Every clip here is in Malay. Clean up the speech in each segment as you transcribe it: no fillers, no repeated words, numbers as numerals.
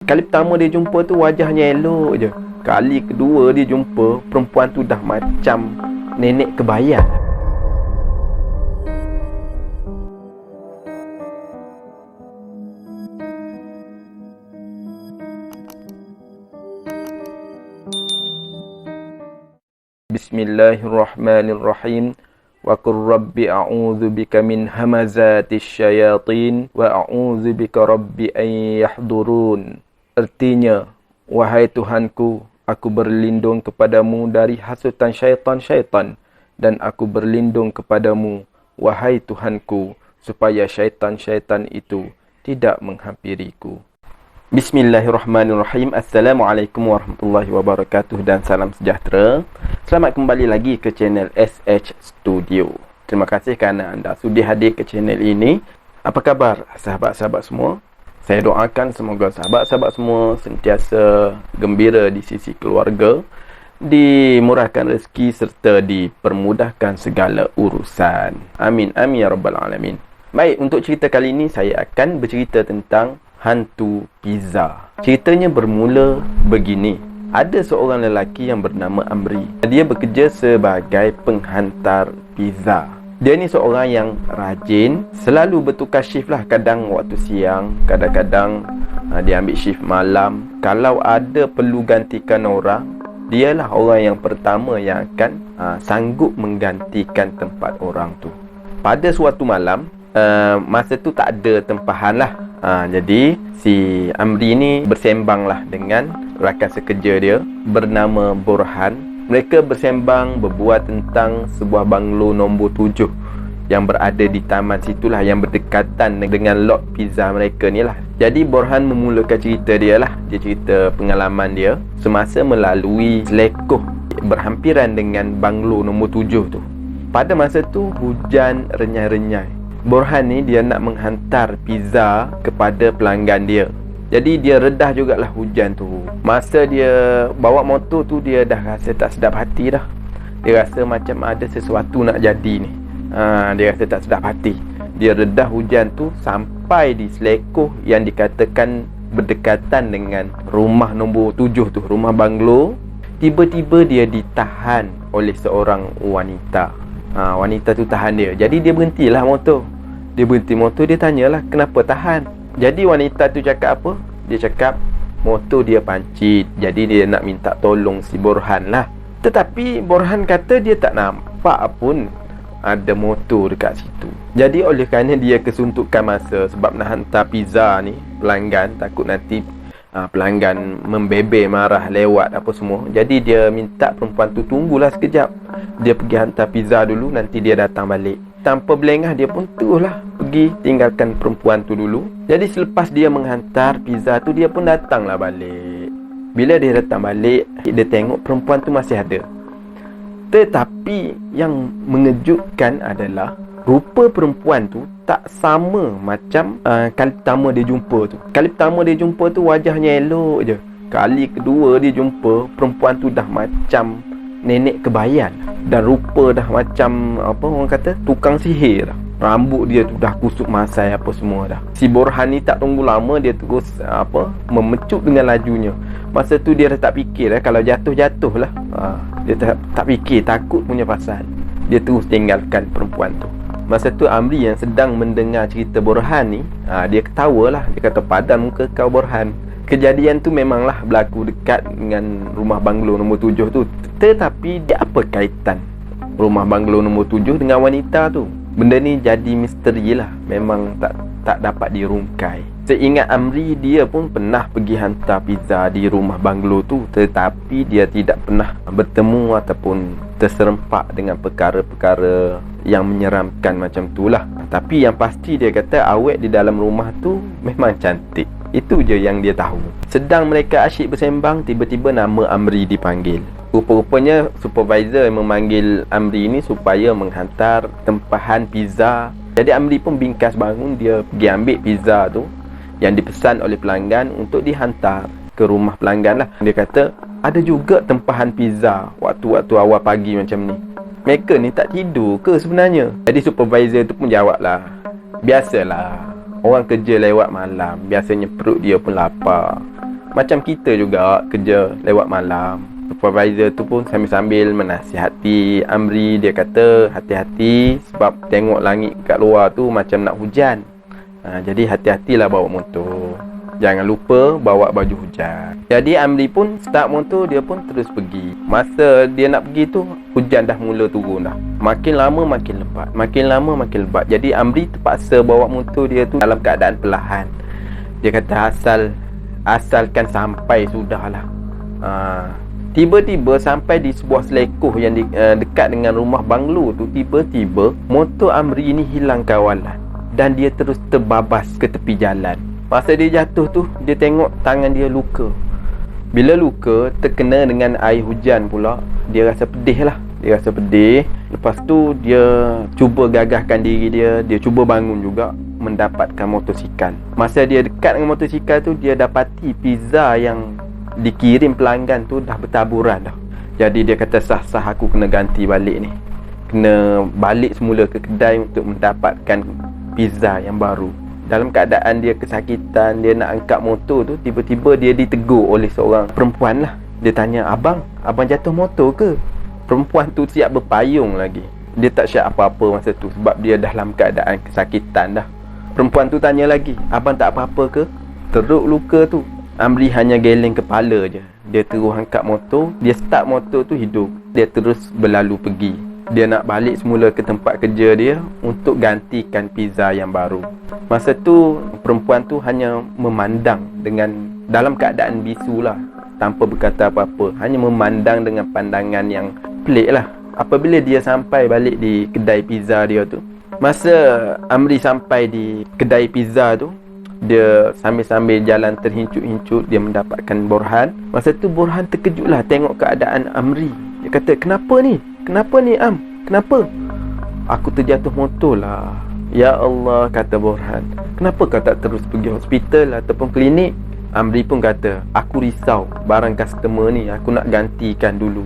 Kali pertama dia jumpa tu wajahnya elok je. Kali kedua dia jumpa, perempuan tu dah macam nenek kebayan. Bismillahirrahmanirrahim. Wa qur rabbi a'udzu bika min hamazatis syayatin wa a'udzu bika rabbi an yahdurun. Artinya, wahai Tuhanku, aku berlindung kepadamu dari hasutan syaitan-syaitan, dan aku berlindung kepadamu, wahai Tuhanku, supaya syaitan-syaitan itu tidak menghampiriku. Bismillahirrahmanirrahim. Assalamualaikum warahmatullahi wabarakatuh dan salam sejahtera. Selamat kembali lagi ke channel SH Studio. Terima kasih kerana anda sudi hadir ke channel ini. Apa khabar sahabat-sahabat semua? Saya doakan semoga sahabat-sahabat semua sentiasa gembira di sisi keluarga, dimurahkan rezeki serta dipermudahkan segala urusan. Amin, amin ya rabbal alamin. Baik, untuk cerita kali ini saya akan bercerita tentang hantu pizza. Ceritanya bermula begini. Ada seorang lelaki yang bernama Amri. Dia bekerja sebagai penghantar pizza. Dia ni seorang yang rajin, selalu bertukar shift lah. Kadang waktu siang, kadang-kadang dia ambil shift malam. Kalau ada perlu gantikan orang, dialah orang yang pertama yang akan sanggup menggantikan tempat orang tu. Pada suatu malam, masa tu tak ada tempahan lah. Jadi si Amri ni bersembang lah dengan rakan sekerja dia bernama Borhan. Mereka bersembang berbuat tentang sebuah banglo nombor 7 yang berada di taman situlah, yang berdekatan dengan lot pizza mereka ni lah. Jadi Borhan memulakan cerita dia lah. Dia cerita pengalaman dia semasa melalui selekoh berhampiran dengan banglo nombor 7 tu. Pada masa tu hujan renyai-renyai. Borhan ni dia nak menghantar pizza kepada pelanggan dia. Jadi dia redah jugalah hujan tu. Masa dia bawa motor tu, dia dah rasa tak sedap hati dah. Dia rasa macam ada sesuatu nak jadi ni. Dia rasa tak sedap hati. Dia redah hujan tu sampai di selekoh yang dikatakan berdekatan dengan rumah nombor 7 tu, rumah banglo. Tiba-tiba dia ditahan oleh seorang wanita. Wanita tu tahan dia. Jadi dia berhentilah motor. Dia berhenti motor, dia tanyalah kenapa tahan. Jadi wanita tu cakap apa? Dia cakap motor dia pancit. Jadi dia nak minta tolong si Borhan lah. Tetapi Borhan kata dia tak nampak pun ada motor dekat situ. Jadi oleh kerana dia kesuntukan masa sebab nak hantar pizza ni pelanggan, takut nanti pelanggan membebel, marah, lewat apa semua. Jadi dia minta perempuan tu tunggulah sekejap. Dia pergi hantar pizza dulu, nanti dia datang balik. Tanpa berlengah dia pun teruslah pergi tinggalkan perempuan tu dulu. Jadi selepas dia menghantar pizza tu, dia pun datanglah balik. Bila dia datang balik, dia tengok perempuan tu masih ada. Tetapi yang mengejutkan adalah rupa perempuan tu tak sama macam kali pertama dia jumpa tu. Kali pertama dia jumpa tu wajahnya elok je. Kali kedua dia jumpa, perempuan tu dah macam nenek kebayan. Dan rupa dah macam apa orang kata, tukang sihir dah. Rambut dia tu dah kusut masai apa semua dah. Si Borhan ni tak tunggu lama, dia terus memecut dengan lajunya. Masa tu dia dah tak fikir kalau jatuh-jatuh lah. Dia tak fikir, takut punya pasal. Dia terus tinggalkan perempuan tu. Masa tu Amri yang sedang mendengar cerita Borhan ni, dia ketawa lah. Dia kata, padan muka kau Borhan. Kejadian tu memanglah berlaku dekat dengan rumah banglo nombor 7 tu. Tetapi dia apa kaitan rumah banglo nombor 7 dengan wanita tu? Benda ni jadi misteri lah. Memang tak dapat dirungkai. Seingat Amri, dia pun pernah pergi hantar pizza di rumah banglo tu, tetapi dia tidak pernah bertemu ataupun terserempak dengan perkara-perkara yang menyeramkan macam tu lah. Tapi yang pasti dia kata awet di dalam rumah tu memang cantik. Itu je yang dia tahu. Sedang mereka asyik bersembang, tiba-tiba nama Amri dipanggil. Rupa-rupanya supervisor yang memanggil Amri ni supaya menghantar tempahan pizza. Jadi Amri pun bingkas bangun, dia pergi ambil pizza tu yang dipesan oleh pelanggan untuk dihantar ke rumah pelanggan lah. Dia kata ada juga tempahan pizza waktu-waktu awal pagi macam ni. Mereka ni tak tidur ke sebenarnya? Jadi supervisor tu pun jawab lah, biasalah, orang kerja lewat malam, biasanya perut dia pun lapar. Macam kita juga kerja lewat malam, supervisor tu pun sambil-sambil menasihati Amri. Dia kata hati-hati sebab tengok langit kat luar tu macam nak hujan. Jadi hati-hatilah bawa motor, jangan lupa bawa baju hujan. Jadi Amri pun start motor, dia pun terus pergi. Masa dia nak pergi tu, hujan dah mula turun dah. Makin lama makin lebat, makin lama makin lebat. Jadi Amri terpaksa bawa motor dia tu dalam keadaan perlahan. Dia kata asalkan sampai sudahlah. Tiba-tiba sampai di sebuah selekoh yang dekat dengan rumah banglo tu, tiba-tiba motor Amri ni hilang kawalan dan dia terus terbabas ke tepi jalan. Masa dia jatuh tu, dia tengok tangan dia luka. Bila luka terkena dengan air hujan pula, dia rasa pedih lah. Dia rasa pedih. Lepas tu dia cuba gagahkan diri dia cuba bangun juga, mendapatkan motosikal. Masa dia dekat dengan motosikal tu, dia dapati pizza yang dikirim pelanggan tu dah bertaburan dah. Jadi dia kata sah-sah aku kena ganti balik ni, kena balik semula ke kedai untuk mendapatkan pizza yang baru. Dalam keadaan dia kesakitan, dia nak angkat motor tu, tiba-tiba dia ditegur oleh seorang perempuan lah. Dia tanya, abang jatuh motor ke? Perempuan tu siap berpayung lagi. Dia tak siap apa-apa masa tu sebab dia dalam keadaan kesakitan dah. Perempuan tu tanya lagi, abang tak apa-apa ke? Teruk luka tu. Amri hanya geleng kepala je. Dia terus angkat motor, dia start motor tu hidup. Dia terus berlalu pergi. Dia nak balik semula ke tempat kerja dia untuk gantikan pizza yang baru. Masa tu perempuan tu hanya memandang dengan dalam keadaan bisu lah, tanpa berkata apa-apa. Hanya memandang dengan pandangan yang pelik lah. Apabila dia sampai balik di kedai pizza dia tu, masa Amri sampai di kedai pizza tu, dia sambil-sambil jalan terhincut-hincut, dia mendapatkan Borhan. Masa tu Borhan terkejut lah tengok keadaan Amri. Dia kata, kenapa ni? Kenapa ni Am? Kenapa? Aku terjatuh motor lah. Ya Allah, kata Borhan. Kenapa kau tak terus pergi hospital ataupun klinik? Amri pun kata, aku risau barang customer ni, aku nak gantikan dulu.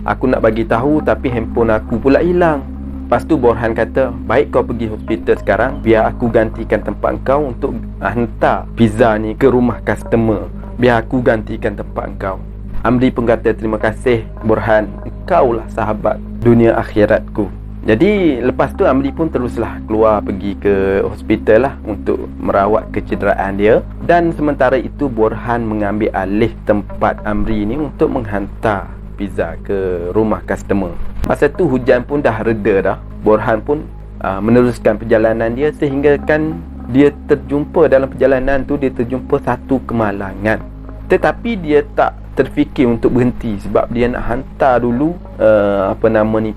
Aku nak bagi tahu tapi handphone aku pula hilang. Lepas tu Borhan kata, baik kau pergi hospital sekarang, biar aku gantikan tempat kau untuk hantar pizza ni ke rumah customer. Biar aku gantikan tempat kau. Amri pun kata, terima kasih Borhan, engkau lah sahabat dunia akhiratku. Jadi lepas tu Amri pun teruslah keluar pergi ke hospital lah untuk merawat kecederaan dia. Dan sementara itu Borhan mengambil alih tempat Amri ni untuk menghantar pizza ke rumah customer. Masa tu hujan pun dah reda dah. Borhan pun meneruskan perjalanan dia sehingga kan dia terjumpa dalam perjalanan tu, dia terjumpa satu kemalangan. Tetapi dia tak terfikir untuk berhenti sebab dia nak hantar dulu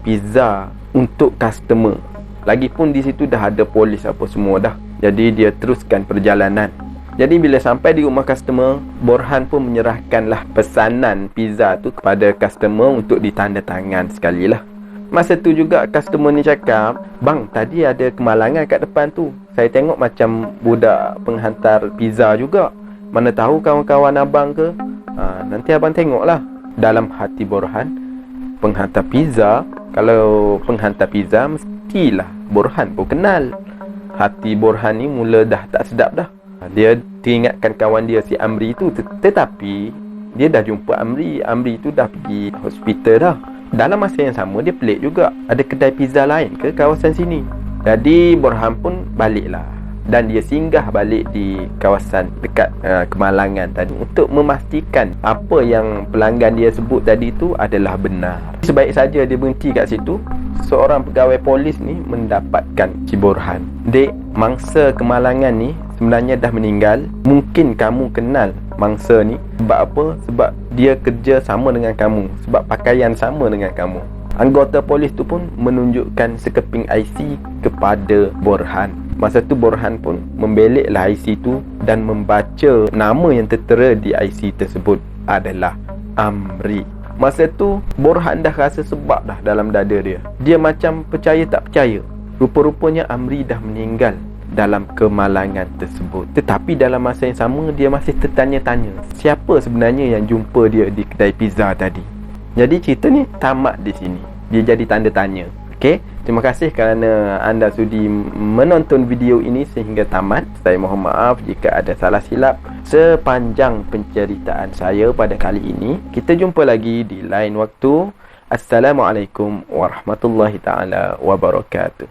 pizza untuk customer. Lagipun di situ dah ada polis apa semua dah. Jadi dia teruskan perjalanan. Jadi bila sampai di rumah customer, Borhan pun menyerahkanlah pesanan pizza tu kepada customer untuk ditandatangan sekali lah. Masa tu juga customer ni cakap, bang, tadi ada kemalangan kat depan tu. Saya tengok macam budak penghantar pizza juga. Mana tahu kawan-kawan abang ke? Nanti abang tengoklah. Dalam hati Borhan, penghantar pizza, kalau penghantar pizza mestilah Borhan pun kenal. Hati Borhan ni mula dah tak sedap dah. Dia teringatkan kawan dia si Amri tu. Tetapi dia dah jumpa Amri. Amri tu dah pergi hospital dah. Dalam masa yang sama, dia pelik juga, ada kedai pizza lain ke kawasan sini. Jadi Borhan pun baliklah, dan dia singgah balik di kawasan dekat kemalangan tadi untuk memastikan apa yang pelanggan dia sebut tadi tu adalah benar. Sebaik saja dia berhenti kat situ, seorang pegawai polis ni mendapatkan si Borhan. Dek, mangsa kemalangan ni sebenarnya dah meninggal. Mungkin kamu kenal mangsa ni. Sebab apa? Sebab dia kerja sama dengan kamu, sebab pakaian sama dengan kamu. Anggota polis tu pun menunjukkan sekeping IC kepada Borhan. Masa tu Borhan pun membeleklah IC tu dan membaca nama yang tertera di IC tersebut adalah Amri. Masa tu Borhan dah rasa sebab dah dalam dada dia. Dia macam percaya tak percaya. Rupa-rupanya Amri dah meninggal dalam kemalangan tersebut. Tetapi dalam masa yang sama, dia masih tertanya-tanya, siapa sebenarnya yang jumpa dia di kedai pizza tadi. Jadi cerita ni tamat di sini. Dia jadi tanda tanya. Okey, terima kasih kerana anda sudi menonton video ini sehingga tamat. Saya mohon maaf jika ada salah silap. sepanjang penceritaan saya pada kali ini. Kita jumpa lagi di lain waktu. Assalamualaikum warahmatullahi taala wabarakatuh.